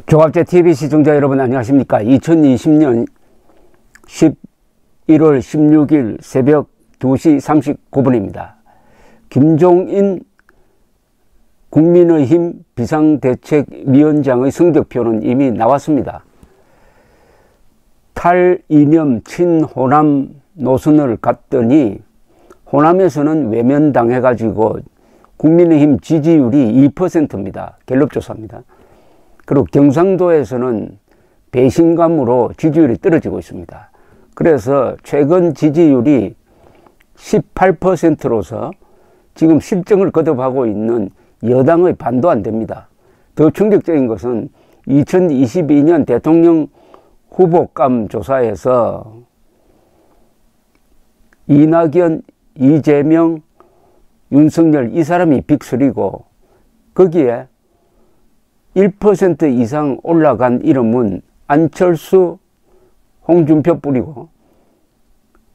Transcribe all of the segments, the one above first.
조갑제 TV 시청자 여러분 안녕하십니까. 2020년 11월 16일 새벽 2시 39분입니다. 김종인 국민의힘 비상대책위원장의 성적표는 이미 나왔습니다. 탈이념 친호남 노선을 갔더니 호남에서는 외면당해가지고 국민의힘 지지율이 2%입니다. 갤럽조사입니다. 그리고 경상도에서는 배신감으로 지지율이 떨어지고 있습니다. 그래서 최근 지지율이 18%로서 지금 실정을 거듭하고 있는 여당의 반도 안 됩니다. 더 충격적인 것은 2022년 대통령 후보감 조사에서 이낙연, 이재명, 윤석열 이 사람이 빅3고 거기에 1% 이상 올라간 이름은 안철수, 홍준표 뿐이고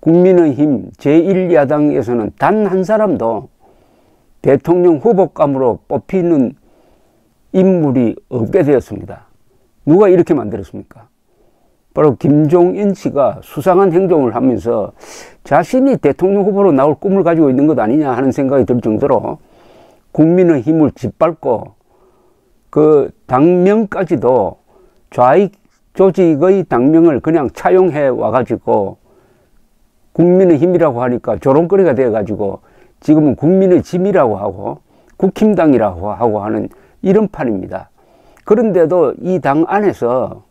국민의힘 제1야당에서는 단 한 사람도 대통령 후보감으로 뽑히는 인물이 없게 되었습니다. 누가 이렇게 만들었습니까? 바로 김종인 씨가 수상한 행동을 하면서 자신이 대통령 후보로 나올 꿈을 가지고 있는 것 아니냐 하는 생각이 들 정도로 국민의힘을 짓밟고 그 당명까지도 좌익 조직의 당명을 그냥 차용해 와가지고 국민의힘이라고 하니까 조롱거리가 되어가지고 지금은 국민의 짐이라고 하고 국힘당이라고 하고 하는 이런 판입니다. 그런데도 이 당 안에서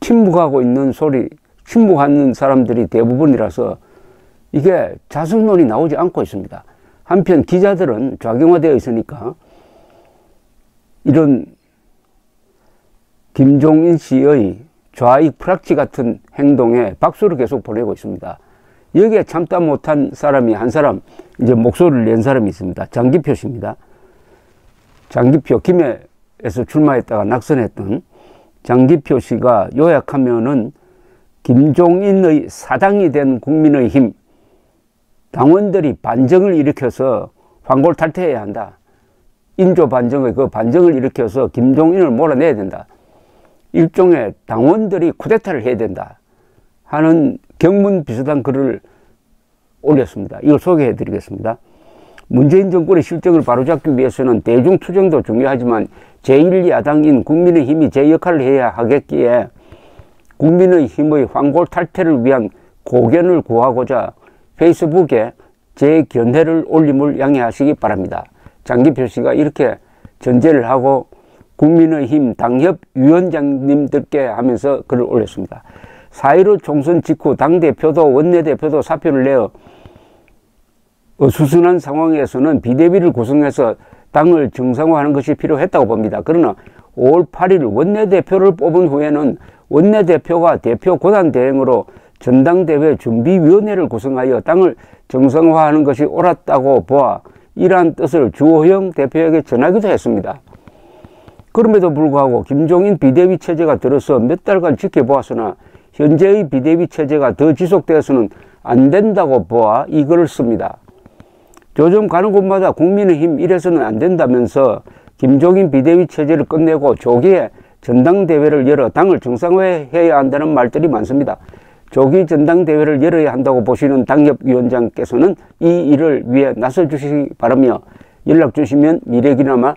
침묵하고 있는 침묵하는 사람들이 대부분이라서 이게 자승론이 나오지 않고 있습니다. 한편 기자들은 좌경화되어 있으니까 이런 김종인 씨의 좌익 프락치 같은 행동에 박수를 계속 보내고 있습니다. 여기에 참다 못한 사람이 한 사람, 이제 목소리를 낸 사람이 있습니다. 장기표 씨입니다. 장기표, 김해에서 출마했다가 낙선했던 장기표 씨가 요약하면은 김종인의 사당이 된 국민의힘 당원들이 반정을 일으켜서 황골탈퇴해야 한다. 인조 반정의 그 반정을 일으켜서 김종인을 몰아내야 된다. 일종의 당원들이 쿠데타를 해야 된다 하는 경문 비슷한 글을 올렸습니다. 이걸 소개해 드리겠습니다. 문재인 정권의 실정을 바로잡기 위해서는 대중투쟁도 중요하지만 제1야당인 국민의힘이 제 역할을 해야 하겠기에 국민의힘의 황골탈퇴를 위한 고견을 구하고자 페이스북에 제 견해를 올림을 양해하시기 바랍니다. 장기표 씨가 이렇게 전제를 하고 국민의힘 당협 위원장님들께 하면서 글을 올렸습니다. 4.15 총선 직후 당대표도 원내대표도 사표를 내어 어수선한 상황에서는 비대위를 구성해서 당을 정상화하는 것이 필요했다고 봅니다. 그러나 5월 8일 원내대표를 뽑은 후에는 원내대표가 대표 권한대행으로 전당대회 준비위원회를 구성하여 당을 정상화하는 것이 옳았다고 보아 이러한 뜻을 주호영 대표에게 전하기도 했습니다. 그럼에도 불구하고 김종인 비대위 체제가 들어서 몇 달간 지켜보았으나 현재의 비대위 체제가 더 지속되어서는 안 된다고 보아 이 글을 씁니다. 요즘 가는 곳마다 국민의힘 이래서는 안 된다면서 김종인 비대위 체제를 끝내고 조기에 전당대회를 열어 당을 정상화해야 한다는 말들이 많습니다. 조기 전당대회를 열어야 한다고 보시는 당협위원장께서는 이 일을 위해 나서주시기 바라며 연락 주시면 미래기나마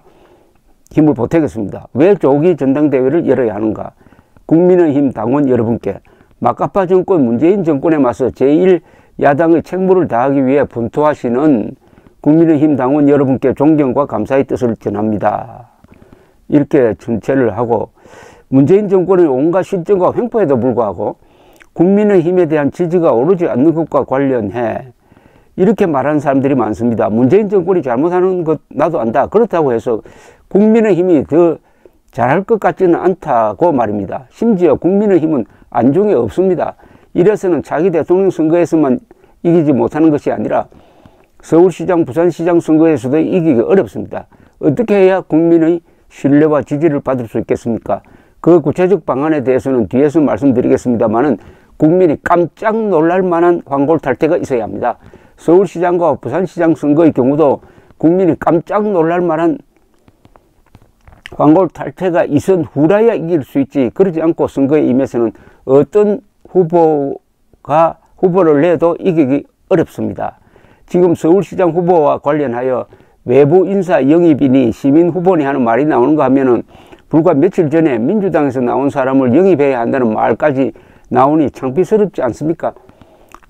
힘을 보태겠습니다. 왜 조기 전당대회를 열어야 하는가? 국민의힘 당원 여러분께 마카파 정권 문재인 정권에 맞서 제1야당의 책무를 다하기 위해 분투하시는 국민의힘 당원 여러분께 존경과 감사의 뜻을 전합니다. 이렇게 전체를 하고 문재인 정권의 온갖 실정과 횡포에도 불구하고 국민의힘에 대한 지지가 오르지 않는 것과 관련해 이렇게 말하는 사람들이 많습니다. 문재인 정권이 잘못하는 것 나도 안다. 그렇다고 해서 국민의힘이 더 잘할 것 같지는 않다고 말입니다. 심지어 국민의힘은 안중에 없습니다. 이래서는 자기 대통령 선거에서만 이기지 못하는 것이 아니라 서울시장, 부산시장 선거에서도 이기기 어렵습니다. 어떻게 해야 국민의 신뢰와 지지를 받을 수 있겠습니까? 그 구체적 방안에 대해서는 뒤에서 말씀드리겠습니다만은 국민이 깜짝 놀랄 만한 황골탈퇴가 있어야 합니다. 서울시장과 부산시장 선거의 경우도 국민이 깜짝 놀랄 만한 광골 탈퇴가 이선 후라야 이길 수 있지, 그러지 않고 선거에 임해서는 어떤 후보를 내도 이기기 어렵습니다. 지금 서울시장 후보와 관련하여 외부 인사 영입이니 시민 후보니 하는 말이 나오는가 하면은 불과 며칠 전에 민주당에서 나온 사람을 영입해야 한다는 말까지 나오니 창피스럽지 않습니까?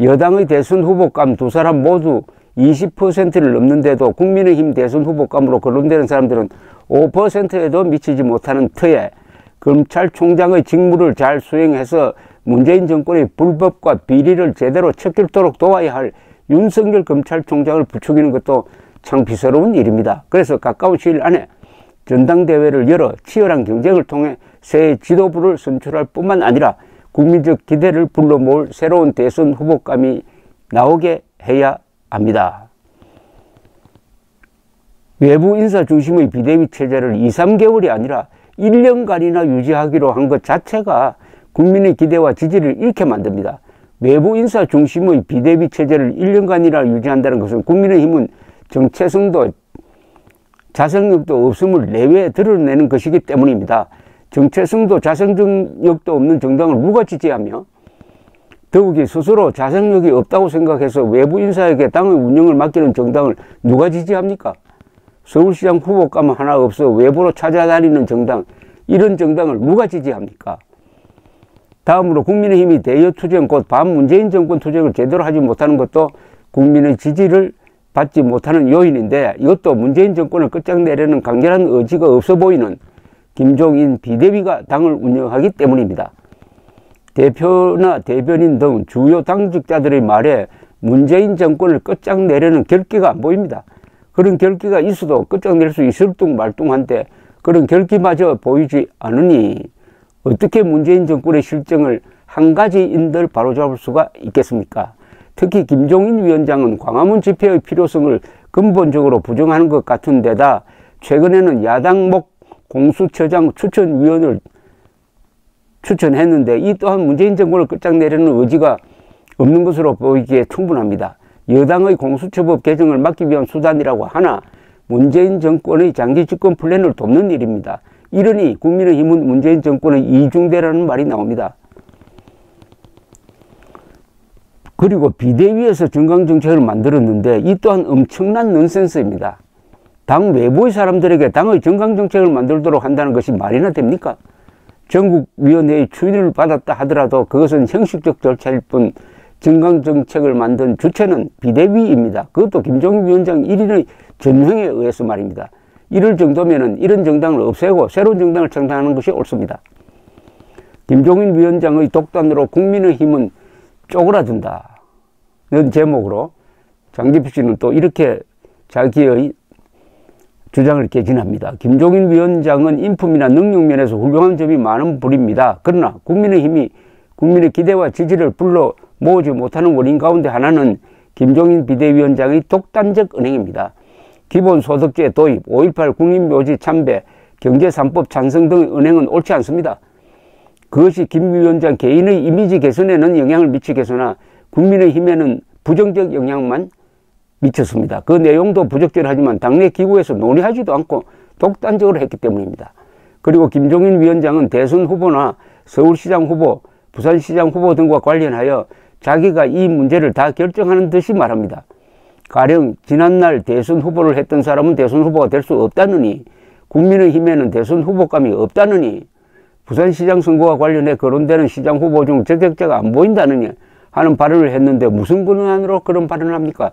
여당의 대선 후보감 두 사람 모두 20%를 넘는데도 국민의힘 대선 후보감으로 거론되는 사람들은 5%에도 미치지 못하는 터에 검찰총장의 직무를 잘 수행해서 문재인 정권의 불법과 비리를 제대로 척결토록 도와야 할 윤석열 검찰총장을 부추기는 것도 창피스러운 일입니다. 그래서 가까운 시일 안에 전당대회를 열어 치열한 경쟁을 통해 새 지도부를 선출할 뿐만 아니라 국민적 기대를 불러 모을 새로운 대선 후보감이 나오게 해야 합니다. 외부 인사 중심의 비대위 체제를 2, 3개월이 아니라 1년간이나 유지하기로 한 것 자체가 국민의 기대와 지지를 잃게 만듭니다. 외부 인사 중심의 비대위 체제를 1년간이나 유지한다는 것은 국민의힘은 정체성도 자생력도 없음을 내외에 드러내는 것이기 때문입니다. 정체성도 자생력도 없는 정당을 누가 지지하며 더욱이 스스로 자생력이 없다고 생각해서 외부 인사에게 당의 운영을 맡기는 정당을 누가 지지합니까? 서울시장 후보감 하나 없어 외부로 찾아다니는 정당, 이런 정당을 누가 지지합니까? 다음으로 국민의힘이 대여투쟁 곧 반문재인 정권 투쟁을 제대로 하지 못하는 것도 국민의 지지를 받지 못하는 요인인데, 이것도 문재인 정권을 끝장내려는 강렬한 의지가 없어 보이는 김종인 비대위가 당을 운영하기 때문입니다. 대표나 대변인 등 주요 당직자들의 말에 문재인 정권을 끝장내려는 결기가 안 보입니다. 그런 결기가 있어도 끝장낼 수 있을 둥 말둥한데 그런 결기마저 보이지 않으니 어떻게 문재인 정권의 실정을 한 가지인들 바로잡을 수가 있겠습니까? 특히 김종인 위원장은 광화문 집회의 필요성을 근본적으로 부정하는 것 같은 데다 최근에는 야당목 공수처장 추천위원을 추천했는데 이 또한 문재인 정권을 끝장내려는 의지가 없는 것으로 보이기에 충분합니다. 여당의 공수처법 개정을 막기 위한 수단이라고 하나 문재인 정권의 장기 집권 플랜을 돕는 일입니다. 이러니 국민의힘은 문재인 정권의 이중대라는 말이 나옵니다. 그리고 비대위에서 정강정책을 만들었는데 이 또한 엄청난 넌센스입니다. 당 외부의 사람들에게 당의 정강정책을 만들도록 한다는 것이 말이나 됩니까? 전국위원회의 추인을 받았다 하더라도 그것은 형식적 절차일 뿐 정강정책을 만든 주체는 비대위입니다. 그것도 김종인 위원장 1인의 전횡에 의해서 말입니다. 이럴 정도면 이런 정당을 없애고 새로운 정당을 창당하는 것이 옳습니다. 김종인 위원장의 독단으로 국민의힘은 쪼그라든다 는 제목으로 장기표 씨는 또 이렇게 자기의 주장을 개진합니다. 김종인 위원장은 인품이나 능력 면에서 훌륭한 점이 많은 분입니다. 그러나 국민의힘이 국민의 기대와 지지를 불러 모으지 못하는 원인 가운데 하나는 김종인 비대위원장의 독단적 은행입니다. 기본소득제 도입, 5.18 국민묘지 참배, 경제 3법 찬성 등의 은행은 옳지 않습니다. 그것이 김 위원장 개인의 이미지 개선에는 영향을 미치겠으나 국민의힘에는 부정적 영향만 미쳤습니다. 그 내용도 부적절하지만 당내 기구에서 논의하지도 않고 독단적으로 했기 때문입니다. 그리고 김종인 위원장은 대선 후보나 서울시장 후보, 부산시장 후보 등과 관련하여 자기가 이 문제를 다 결정하는 듯이 말합니다. 가령 지난날 대선 후보를 했던 사람은 대선 후보가 될 수 없다느니, 국민의힘에는 대선 후보감이 없다느니, 부산시장 선거와 관련해 거론되는 시장 후보 중 적격자가 안 보인다느니 하는 발언을 했는데 무슨 근원으로 그런 발언을 합니까?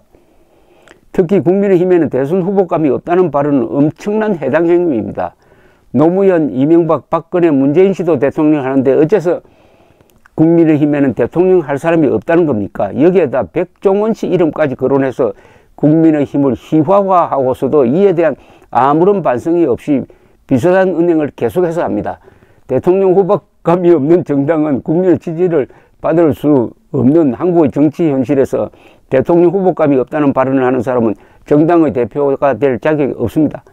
특히 국민의힘에는 대선 후보감이 없다는 발언은 엄청난 해당 행위입니다. 노무현, 이명박, 박근혜, 문재인 씨도 대통령 하는데 어째서 국민의힘에는 대통령 할 사람이 없다는 겁니까? 여기에다 백종원 씨 이름까지 거론해서 국민의힘을 희화화하고서도 이에 대한 아무런 반성이 없이 비슷한 은행을 계속해서 합니다. 대통령 후보감이 없는 정당은 국민의 지지를 받을 수 없는 한국의 정치 현실에서 대통령 후보감이 없다는 발언을 하는 사람은 정당의 대표가 될 자격이 없습니다.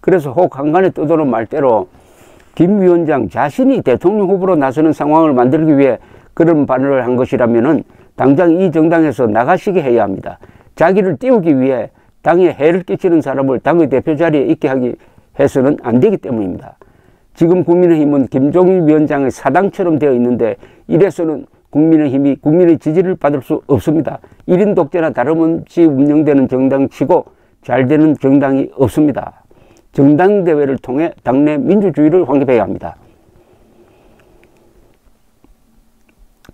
그래서 혹 한간에 떠도는 말대로 김 위원장 자신이 대통령 후보로 나서는 상황을 만들기 위해 그런 발언을 한 것이라면 당장 이 정당에서 나가시게 해야 합니다. 자기를 띄우기 위해 당에 해를 끼치는 사람을 당의 대표 자리에 있게 하기 해서는 안 되기 때문입니다. 지금 국민의힘은 김종인 위원장의 사당처럼 되어 있는데 이래서는 국민의힘이 국민의 지지를 받을 수 없습니다. 1인 독재나 다름없이 운영되는 정당치고 잘 되는 정당이 없습니다. 정당대회를 통해 당내 민주주의를 확립해야 합니다.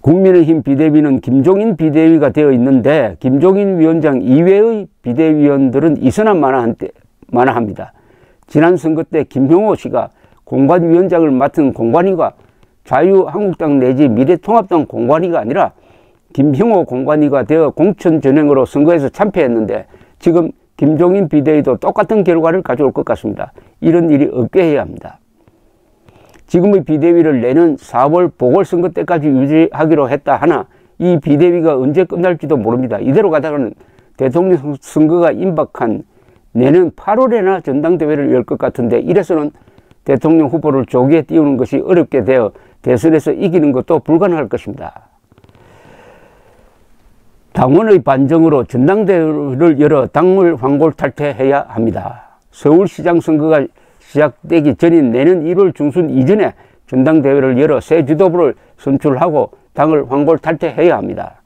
국민의힘 비대위는 김종인 비대위가 되어 있는데 김종인 위원장 이외의 비대위원들은 있으나 마나합니다. 지난 선거 때 김형호 씨가 공관위원장을 맡은 공관위가 자유한국당 내지 미래통합당 공관위가 아니라 김형호 공관위가 되어 공천전형으로 선거에서 참패했는데 지금 김종인 비대위도 똑같은 결과를 가져올 것 같습니다. 이런 일이 없게 해야 합니다. 지금의 비대위를 내년 4월 보궐선거 때까지 유지하기로 했다 하나 이 비대위가 언제 끝날지도 모릅니다. 이대로 가다가는 대통령 선거가 임박한 내년 8월에나 전당대회를 열 것 같은데 이래서는 대통령 후보를 조기에 띄우는 것이 어렵게 되어 대선에서 이기는 것도 불가능할 것입니다. 당원의 반정으로 전당대회를 열어 당을 환골탈퇴해야 합니다. 서울시장 선거가 시작되기 전인 내년 1월 중순 이전에 전당대회를 열어 새 지도부를 선출하고 당을 환골탈퇴해야 합니다.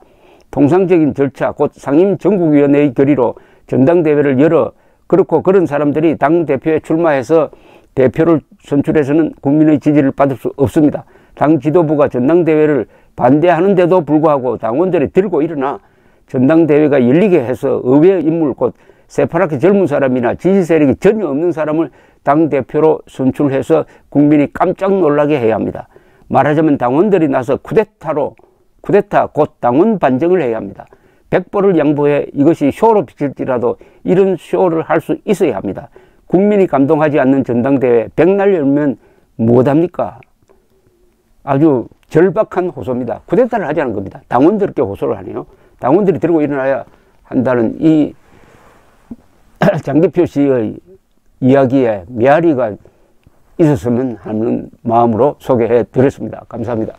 통상적인 절차 곧 상임전국위원회의 결의로 전당대회를 열어 그렇고 그런 사람들이 당대표에 출마해서 대표를 선출해서는 국민의 지지를 받을 수 없습니다. 당 지도부가 전당대회를 반대하는데도 불구하고 당원들이 들고 일어나 전당대회가 열리게 해서 의회 인물 곧 새파랗게 젊은 사람이나 지지 세력이 전혀 없는 사람을 당대표로 선출해서 국민이 깜짝 놀라게 해야 합니다. 말하자면 당원들이 나서 쿠데타 곧 당원 반정을 해야 합니다. 100벌을 양보해 이것이 쇼로 비칠지라도 이런 쇼를 할 수 있어야 합니다. 국민이 감동하지 않는 전당대회 백날 열면 못합니까? 아주 절박한 호소입니다. 쿠데타를 하자는 겁니다. 당원들께 호소를 하네요. 당원들이 들고 일어나야 한다는 이 장기표 씨의 이야기에 메아리가 있었으면 하는 마음으로 소개해 드렸습니다. 감사합니다.